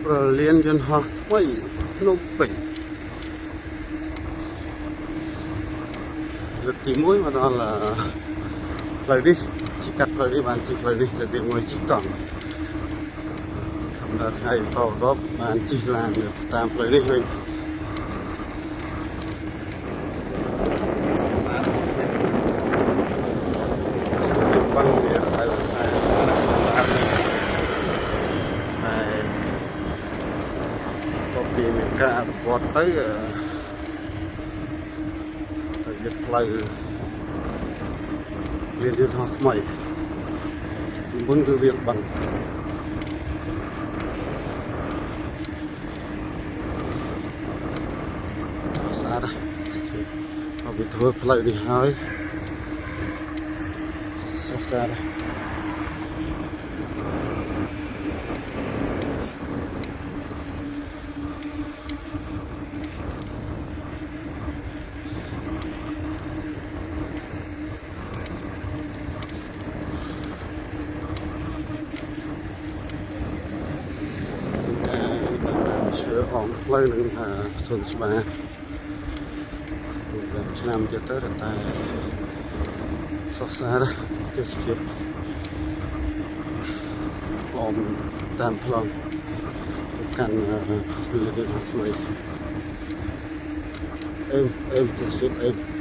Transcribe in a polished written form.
រៀនយន្តហោះថ្មីភ្នំពេញលើកទី1មកដល់ផ្លូវនេះជិះកាត់ផ្លូវនេះបានជិះផ្លូវនេះលើកទី1ជិះកង់ធម្មតាថ្ងៃបន្តបានជិះឡានតាមផ្លូវនេះវិញបានវាហើយខ្សែតបពីមានការអនុវត្តទៅยึดផ្លូវរៀនយន្តហោះថ្មីពីមុនគឺវាបឹងស្អាតអត់វាធ្វើផ្លូវនេះហើយស្រស់ស្អាតអងផ្លូវនឹងថាសុនស្មាឆ្នាំទៀតទៅតែសោះសារទេសភាពអមតាមប្លង់កាន់លើកថ្មីអេមទេសភាពអេម